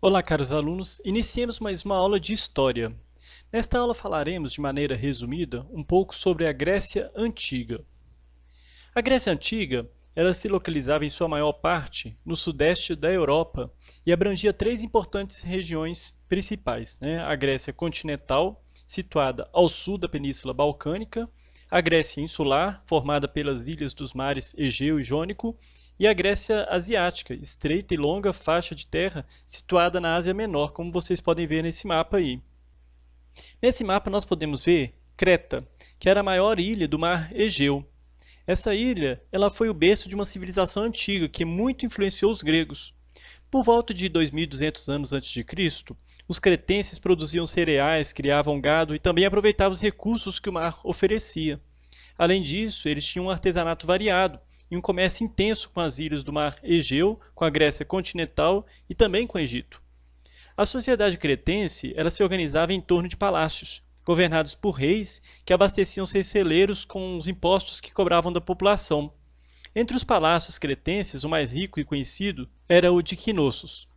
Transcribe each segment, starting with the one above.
Olá, caros alunos. Iniciemos mais uma aula de História. Nesta aula falaremos, de maneira resumida, um pouco sobre a Grécia Antiga. A Grécia Antiga, ela se localizava em sua maior parte no sudeste da Europa e abrangia três importantes regiões principais, a Grécia continental, situada ao sul da Península Balcânica, a Grécia insular, formada pelas ilhas dos mares Egeu e Jônico, e a Grécia Asiática, estreita e longa faixa de terra situada na Ásia Menor, como vocês podem ver nesse mapa aí. Nesse mapa nós podemos ver Creta, que era a maior ilha do mar Egeu. Essa ilha ela foi o berço de uma civilização antiga que muito influenciou os gregos. Por volta de 2.200 anos antes de Cristo, os cretenses produziam cereais, criavam gado e também aproveitavam os recursos que o mar oferecia. Além disso, eles tinham um artesanato variado e um comércio intenso com as ilhas do mar Egeu, com a Grécia continental e também com o Egito. A sociedade cretense ela se organizava em torno de palácios, governados por reis que abasteciam seus celeiros com os impostos que cobravam da população. Entre os palácios cretenses, o mais rico e conhecido era o de Knossos.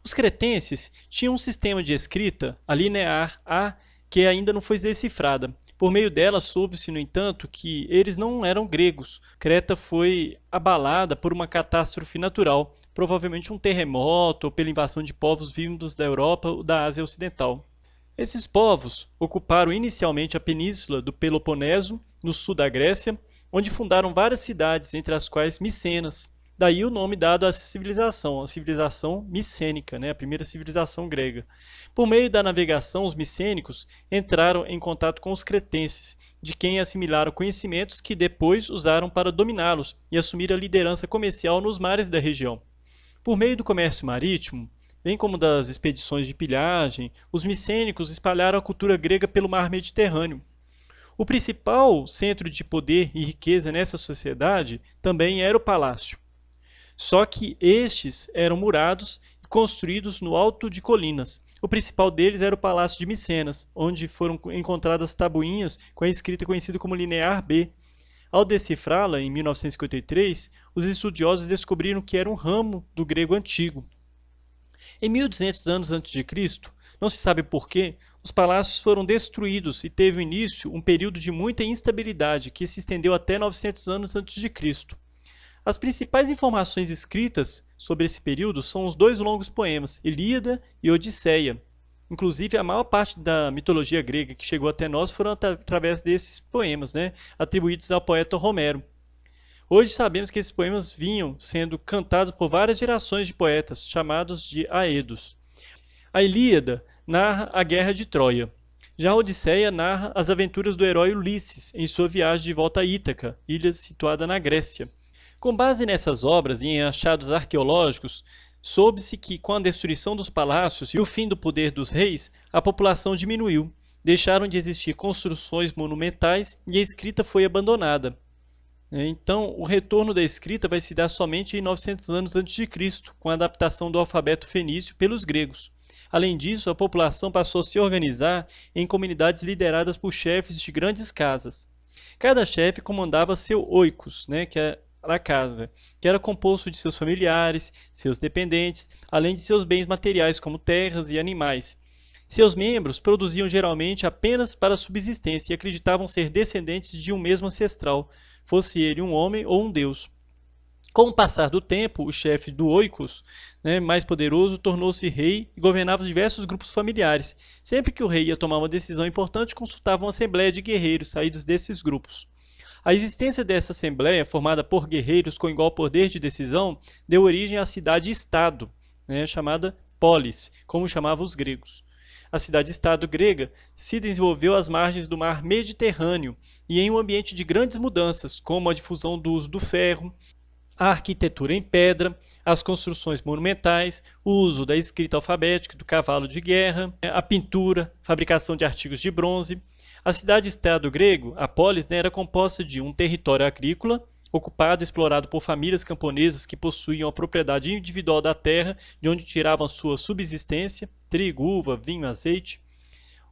Os cretenses tinham um sistema de escrita, a linear A, que ainda não foi decifrada. Por meio dela, soube-se, no entanto, que eles não eram gregos. Creta foi abalada por uma catástrofe natural, provavelmente um terremoto ou pela invasão de povos vindos da Europa ou da Ásia Ocidental. Esses povos ocuparam inicialmente a península do Peloponeso, no sul da Grécia, onde fundaram várias cidades, entre as quais Micenas. Daí o nome dado à civilização, a civilização micênica, a primeira civilização grega. Por meio da navegação, os micênicos entraram em contato com os cretenses, de quem assimilaram conhecimentos que depois usaram para dominá-los e assumir a liderança comercial nos mares da região. Por meio do comércio marítimo, bem como das expedições de pilhagem, os micênicos espalharam a cultura grega pelo mar Mediterrâneo. O principal centro de poder e riqueza nessa sociedade também era o palácio. Só que estes eram murados e construídos no alto de colinas. O principal deles era o Palácio de Micenas, onde foram encontradas tabuinhas com a escrita conhecida como Linear B. Ao decifrá-la, em 1953, os estudiosos descobriram que era um ramo do grego antigo. Em 1200 anos antes de Cristo, não se sabe porquê, os palácios foram destruídos e teve início um período de muita instabilidade que se estendeu até 900 anos antes de Cristo. As principais informações escritas sobre esse período são os dois longos poemas, Ilíada e Odisseia. Inclusive, a maior parte da mitologia grega que chegou até nós foram através desses poemas, atribuídos ao poeta Homero. Hoje sabemos que esses poemas vinham sendo cantados por várias gerações de poetas, chamados de Aedos. A Ilíada narra a guerra de Troia. Já a Odisseia narra as aventuras do herói Ulisses em sua viagem de volta a Ítaca, ilha situada na Grécia. Com base nessas obras e em achados arqueológicos, soube-se que, com a destruição dos palácios e o fim do poder dos reis, a população diminuiu, deixaram de existir construções monumentais e a escrita foi abandonada. Então, o retorno da escrita vai se dar somente em 900 anos antes de Cristo, com a adaptação do alfabeto fenício pelos gregos. Além disso, a população passou a se organizar em comunidades lideradas por chefes de grandes casas. Cada chefe comandava seu oikos, que é a casa, que era composto de seus familiares, seus dependentes, além de seus bens materiais como terras e animais. Seus membros produziam geralmente apenas para a subsistência e acreditavam ser descendentes de um mesmo ancestral, fosse ele um homem ou um deus. Com o passar do tempo, o chefe do oikos, mais poderoso, tornou-se rei e governava diversos grupos familiares. Sempre que o rei ia tomar uma decisão importante, consultava uma assembleia de guerreiros saídos desses grupos. A existência dessa assembleia, formada por guerreiros com igual poder de decisão, deu origem à cidade-estado, chamada polis, como chamavam os gregos. A cidade-estado grega se desenvolveu às margens do mar Mediterrâneo e em um ambiente de grandes mudanças, como a difusão do uso do ferro, a arquitetura em pedra, as construções monumentais, o uso da escrita alfabética, do cavalo de guerra, a pintura, fabricação de artigos de bronze. A cidade-estado grego, a polis, era composta de um território agrícola, ocupado e explorado por famílias camponesas que possuíam a propriedade individual da terra, de onde tiravam sua subsistência, trigo, uva, vinho, azeite.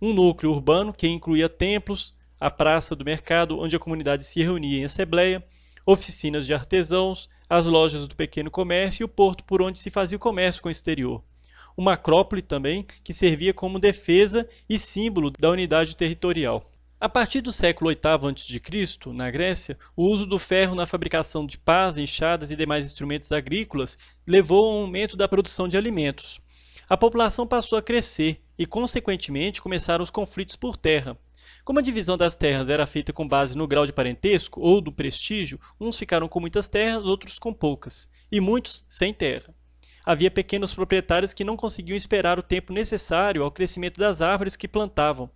Um núcleo urbano, que incluía templos, a praça do mercado, onde a comunidade se reunia em assembleia, oficinas de artesãos, as lojas do pequeno comércio e o porto por onde se fazia o comércio com o exterior. uma acrópole também, que servia como defesa e símbolo da unidade territorial. A partir do século VIII a.C., na Grécia, o uso do ferro na fabricação de pás, enxadas e demais instrumentos agrícolas levou a um aumento da produção de alimentos. A população passou a crescer e, consequentemente, começaram os conflitos por terra. Como a divisão das terras era feita com base no grau de parentesco ou do prestígio, uns ficaram com muitas terras, outros com poucas, e muitos sem terra. Havia pequenos proprietários que não conseguiam esperar o tempo necessário ao crescimento das árvores que plantavam.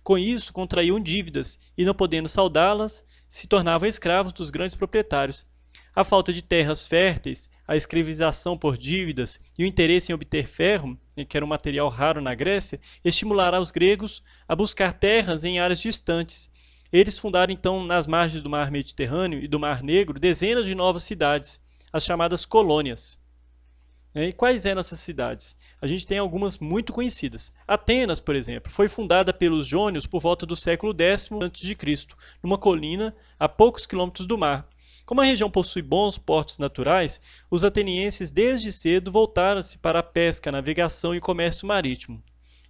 Com isso, contraíam dívidas e, não podendo saldá-las, se tornavam escravos dos grandes proprietários. A falta de terras férteis, a escravização por dívidas e o interesse em obter ferro, que era um material raro na Grécia, estimularam os gregos a buscar terras em áreas distantes. Eles fundaram então, nas margens do Mar Mediterrâneo e do Mar Negro, dezenas de novas cidades, as chamadas colônias. E quais eram essas cidades? A gente tem algumas muito conhecidas. Atenas, por exemplo, foi fundada pelos jônios por volta do século X a.C., numa colina a poucos quilômetros do mar. Como a região possui bons portos naturais, os atenienses desde cedo voltaram-se para a pesca, navegação e comércio marítimo.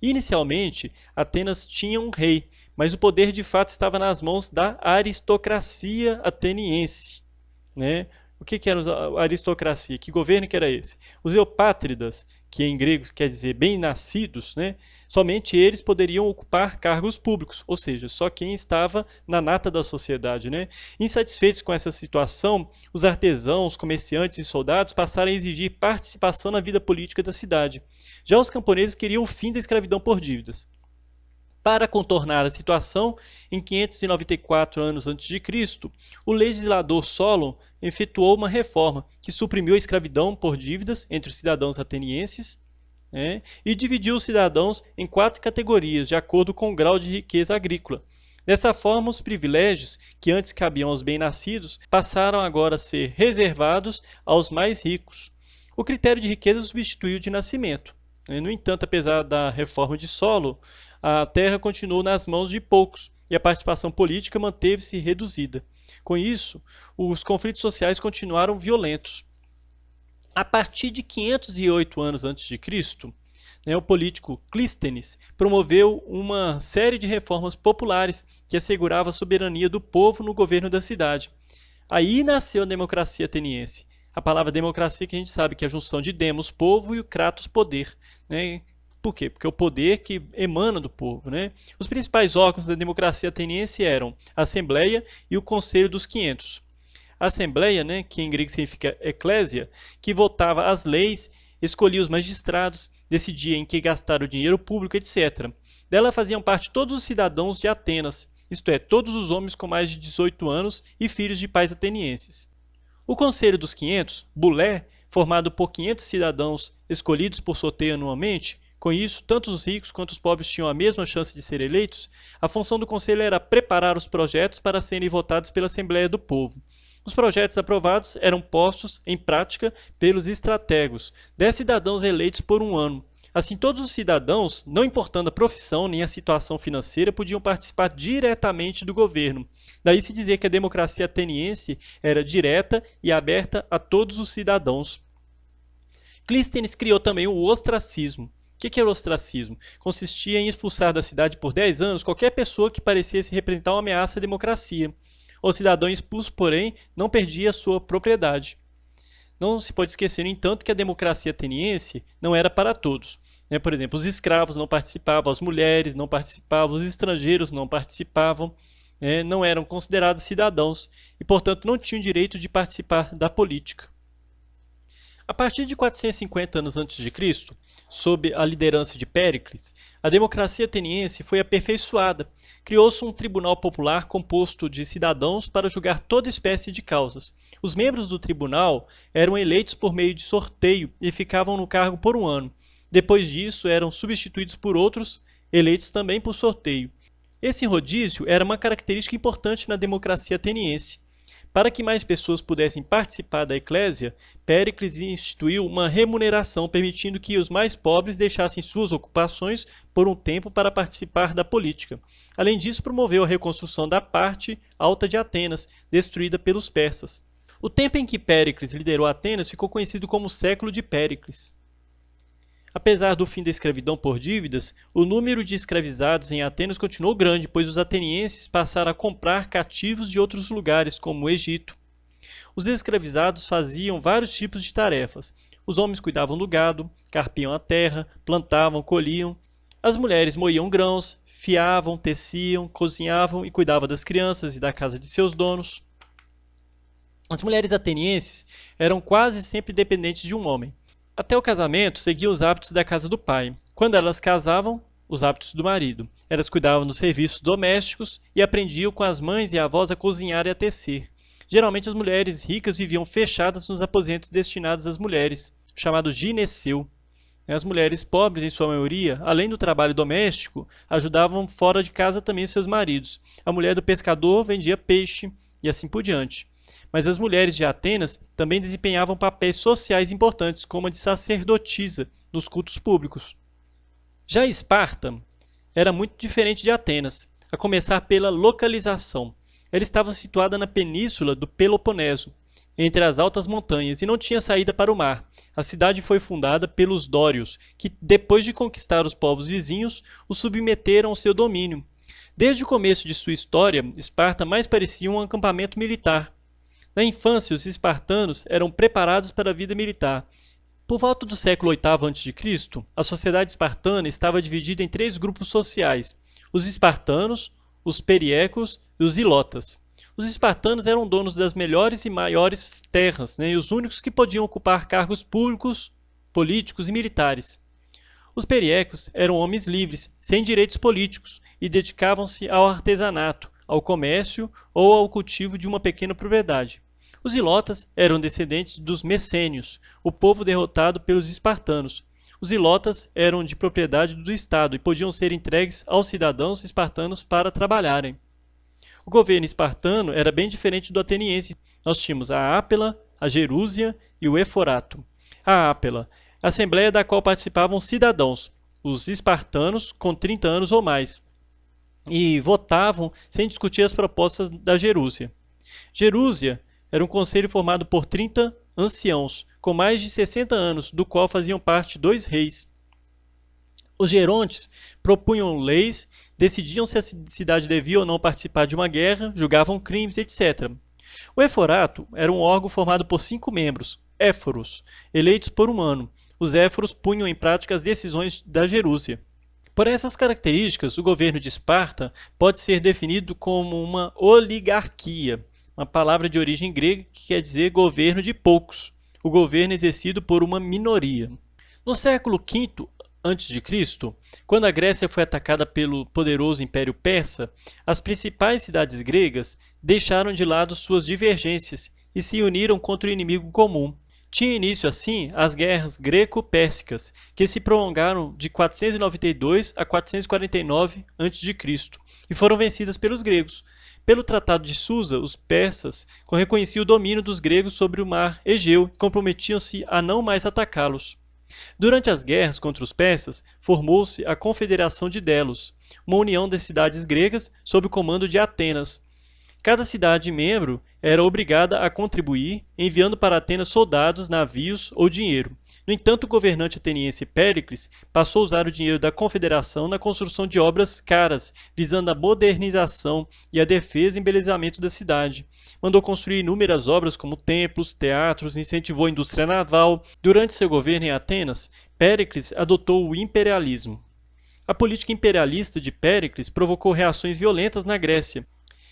Inicialmente, Atenas tinha um rei, mas o poder de fato estava nas mãos da aristocracia ateniense, né? O que era a aristocracia? Que governo que era esse? Os eupátridas, que em grego quer dizer bem-nascidos, né? Somente eles poderiam ocupar cargos públicos, ou seja, só quem estava na nata da sociedade, né? Insatisfeitos com essa situação, os artesãos, comerciantes e soldados passaram a exigir participação na vida política da cidade. Já os camponeses queriam o fim da escravidão por dívidas. Para contornar a situação, em 594 anos antes de Cristo, o legislador Solon efetuou uma reforma que suprimiu a escravidão por dívidas entre os cidadãos atenienses, e dividiu os cidadãos em 4 categorias, de acordo com o grau de riqueza agrícola. Dessa forma, os privilégios que antes cabiam aos bem-nascidos passaram agora a ser reservados aos mais ricos. O critério de riqueza substituiu o de nascimento. No entanto, apesar da reforma de Solon, a terra continuou nas mãos de poucos e a participação política manteve-se reduzida. Com isso, os conflitos sociais continuaram violentos. A partir de 508 anos a.C., o político Clístenes promoveu uma série de reformas populares que asseguravam a soberania do povo no governo da cidade. Aí nasceu a democracia ateniense. A palavra democracia que a gente sabe que é a junção de demos, povo, e o kratos, poder, né? Por quê? Porque é o poder que emana do povo, né? Os principais órgãos da democracia ateniense eram a Assembleia e o Conselho dos 500. A Assembleia, que em grego significa eclésia, que votava as leis, escolhia os magistrados, decidia em que gastar o dinheiro público, etc. Dela faziam parte todos os cidadãos de Atenas, isto é, todos os homens com mais de 18 anos e filhos de pais atenienses. O Conselho dos 500, Bulé, formado por 500 cidadãos escolhidos por sorteio anualmente. Com isso, tanto os ricos quanto os pobres tinham a mesma chance de ser eleitos. A função do conselho era preparar os projetos para serem votados pela Assembleia do Povo. Os projetos aprovados eram postos em prática pelos estrategos, 10 cidadãos eleitos por um ano. Assim, todos os cidadãos, não importando a profissão nem a situação financeira, podiam participar diretamente do governo. Daí se dizia que a democracia ateniense era direta e aberta a todos os cidadãos. Clístenes criou também o ostracismo. O que era o ostracismo? Consistia em expulsar da cidade por 10 anos qualquer pessoa que parecesse representar uma ameaça à democracia. O cidadão expulso, porém, não perdia sua propriedade. Não se pode esquecer, no entanto, que a democracia ateniense não era para todos. Por exemplo, os escravos não participavam, as mulheres não participavam, os estrangeiros não participavam, não eram considerados cidadãos e, portanto, não tinham direito de participar da política. A partir de 450 anos antes de Cristo, sob a liderança de Péricles, a democracia ateniense foi aperfeiçoada. Criou-se um tribunal popular composto de cidadãos para julgar toda espécie de causas. Os membros do tribunal eram eleitos por meio de sorteio e ficavam no cargo por um ano. Depois disso, eram substituídos por outros, eleitos também por sorteio. Esse rodízio era uma característica importante na democracia ateniense. Para que mais pessoas pudessem participar da eclésia, Péricles instituiu uma remuneração permitindo que os mais pobres deixassem suas ocupações por um tempo para participar da política. Além disso, promoveu a reconstrução da parte alta de Atenas, destruída pelos persas. O tempo em que Péricles liderou Atenas ficou conhecido como o século de Péricles. Apesar do fim da escravidão por dívidas, o número de escravizados em Atenas continuou grande, pois os atenienses passaram a comprar cativos de outros lugares, como o Egito. Os escravizados faziam vários tipos de tarefas. Os homens cuidavam do gado, carpiam a terra, plantavam, colhiam. As mulheres moíam grãos, fiavam, teciam, cozinhavam e cuidavam das crianças e da casa de seus donos. As mulheres atenienses eram quase sempre dependentes de um homem. Até o casamento, seguiam os hábitos da casa do pai. Quando elas casavam, os hábitos do marido. Elas cuidavam dos serviços domésticos e aprendiam com as mães e avós a cozinhar e a tecer. Geralmente as mulheres ricas viviam fechadas nos aposentos destinados às mulheres, chamado gineceu. As mulheres pobres, em sua maioria, além do trabalho doméstico, ajudavam fora de casa também seus maridos. A mulher do pescador vendia peixe e assim por diante. Mas as mulheres de Atenas também desempenhavam papéis sociais importantes, como a de sacerdotisa nos cultos públicos. Já Esparta era muito diferente de Atenas, a começar pela localização. Ela estava situada na península do Peloponeso, entre as altas montanhas, e não tinha saída para o mar. A cidade foi fundada pelos dórios, que, depois de conquistar os povos vizinhos, os submeteram ao seu domínio. Desde o começo de sua história, Esparta mais parecia um acampamento militar. Na infância, os espartanos eram preparados para a vida militar. Por volta do século VIII a.C., a sociedade espartana estava dividida em 3 grupos sociais: os espartanos, os periecos e os ilotas. Os espartanos eram donos das melhores e maiores terras, e os únicos que podiam ocupar cargos públicos, políticos e militares. Os periecos eram homens livres, sem direitos políticos, e dedicavam-se ao artesanato, ao comércio ou ao cultivo de uma pequena propriedade. Os ilotas eram descendentes dos messênios, o povo derrotado pelos espartanos. Os ilotas eram de propriedade do Estado e podiam ser entregues aos cidadãos espartanos para trabalharem. O governo espartano era bem diferente do ateniense. Nós tínhamos a Ápela, a Gerúsia e o Eforato. A Ápela, assembleia da qual participavam cidadãos, os espartanos com 30 anos ou mais, e votavam sem discutir as propostas da Gerúsia. Gerúsia era um conselho formado por 30 anciãos, com mais de 60 anos, do qual faziam parte 2 reis. Os gerontes propunham leis, decidiam se a cidade devia ou não participar de uma guerra, julgavam crimes, etc. O Eforato era um órgão formado por 5 membros, éforos, eleitos por um ano. Os éforos punham em prática as decisões da Gerúsia. Por essas características, o governo de Esparta pode ser definido como uma oligarquia, uma palavra de origem grega que quer dizer governo de poucos, o governo exercido por uma minoria. No século V a.C., quando a Grécia foi atacada pelo poderoso Império Persa, as principais cidades gregas deixaram de lado suas divergências e se uniram contra o inimigo comum. Tinha início, assim, as guerras greco-pérsicas, que se prolongaram de 492 a 449 a.C. e foram vencidas pelos gregos. Pelo Tratado de Susa, os persas reconheciam o domínio dos gregos sobre o mar Egeu e comprometiam-se a não mais atacá-los. Durante as guerras contra os persas, formou-se a Confederação de Delos, uma união das cidades gregas sob o comando de Atenas. Cada cidade-membro era obrigada a contribuir, enviando para Atenas soldados, navios ou dinheiro. No entanto, o governante ateniense Péricles passou a usar o dinheiro da confederação na construção de obras caras, visando a modernização e a defesa e embelezamento da cidade. Mandou construir inúmeras obras como templos, teatros, incentivou a indústria naval. Durante seu governo em Atenas, Péricles adotou o imperialismo. A política imperialista de Péricles provocou reações violentas na Grécia.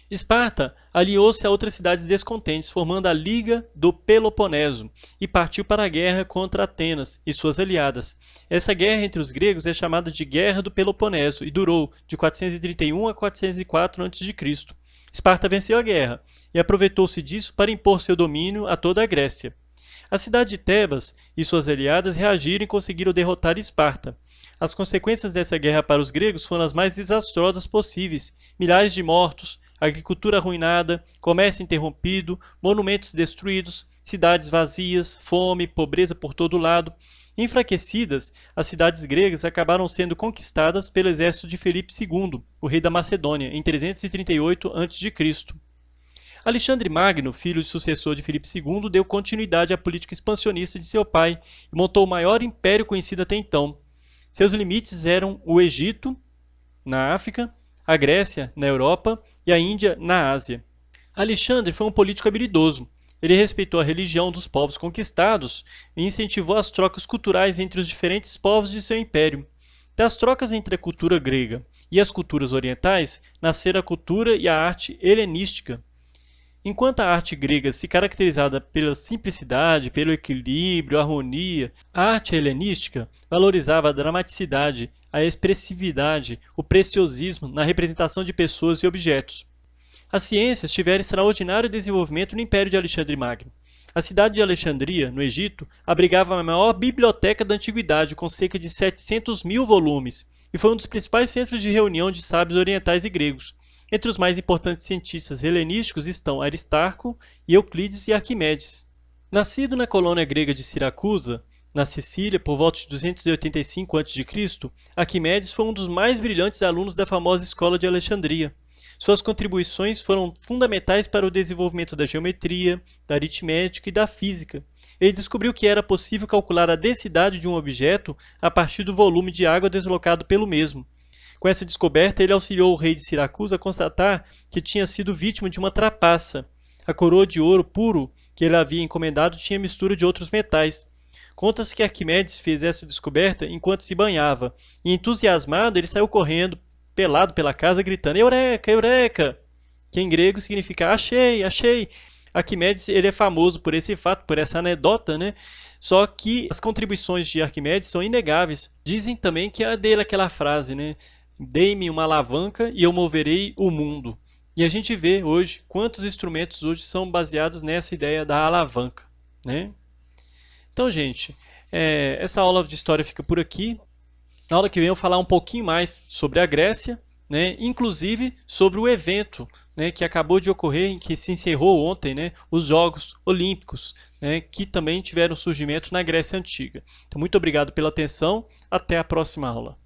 Esparta aliou-se a outras cidades descontentes, formando a Liga do Peloponeso, e partiu para a guerra contra Atenas e suas aliadas. Essa guerra entre os gregos é chamada de Guerra do Peloponeso e durou de 431 a 404 a.C. Esparta venceu a guerra e aproveitou-se disso para impor seu domínio a toda a Grécia. A cidade de Tebas e suas aliadas reagiram e conseguiram derrotar Esparta. As consequências dessa guerra para os gregos foram as mais desastrosas possíveis: milhares de mortos, agricultura arruinada, comércio interrompido, monumentos destruídos, cidades vazias, fome, pobreza por todo lado. Enfraquecidas, as cidades gregas acabaram sendo conquistadas pelo exército de Filipe II, o rei da Macedônia, em 338 a.C. Alexandre Magno, filho e sucessor de Filipe II, deu continuidade à política expansionista de seu pai e montou o maior império conhecido até então. Seus limites eram o Egito, na África, a Grécia, na Europa, e a Índia, na Ásia. Alexandre foi um político habilidoso. Ele respeitou a religião dos povos conquistados e incentivou as trocas culturais entre os diferentes povos de seu império. Das trocas entre a cultura grega e as culturas orientais, nasceram a cultura e a arte helenística. Enquanto a arte grega se caracterizava pela simplicidade, pelo equilíbrio, harmonia, a arte helenística valorizava a dramaticidade, a expressividade, o preciosismo na representação de pessoas e objetos. As ciências tiveram extraordinário desenvolvimento no Império de Alexandre Magno. A cidade de Alexandria, no Egito, abrigava a maior biblioteca da antiguidade, com cerca de 700.000 volumes, e foi um dos principais centros de reunião de sábios orientais e gregos. Entre os mais importantes cientistas helenísticos estão Aristarco, Euclides e Arquimedes. Nascido na colônia grega de Siracusa, na Sicília, por volta de 285 a.C., Arquimedes foi um dos mais brilhantes alunos da famosa escola de Alexandria. Suas contribuições foram fundamentais para o desenvolvimento da geometria, da aritmética e da física. Ele descobriu que era possível calcular a densidade de um objeto a partir do volume de água deslocado pelo mesmo. Com essa descoberta, ele auxiliou o rei de Siracusa a constatar que tinha sido vítima de uma trapaça. A coroa de ouro puro que ele havia encomendado tinha mistura de outros metais. Conta-se que Arquimedes fez essa descoberta enquanto se banhava, e entusiasmado ele saiu correndo, pelado pela casa, gritando Eureka, Eureka! Que em grego significa achei, achei! Arquimedes ele é famoso por esse fato, por essa anedota, né? Só que as contribuições de Arquimedes são inegáveis. Dizem também que é dele aquela frase, né? Dei-me uma alavanca e eu moverei o mundo. E a gente vê hoje quantos instrumentos hoje são baseados nessa ideia da alavanca, né? Então, gente, essa aula de história fica por aqui. Na aula que vem eu vou falar um pouquinho mais sobre a Grécia, né? Inclusive sobre o evento, né, que acabou de ocorrer, em que se encerrou ontem, né, os Jogos Olímpicos, né, que também tiveram surgimento na Grécia Antiga. Então, muito obrigado pela atenção. Até a próxima aula.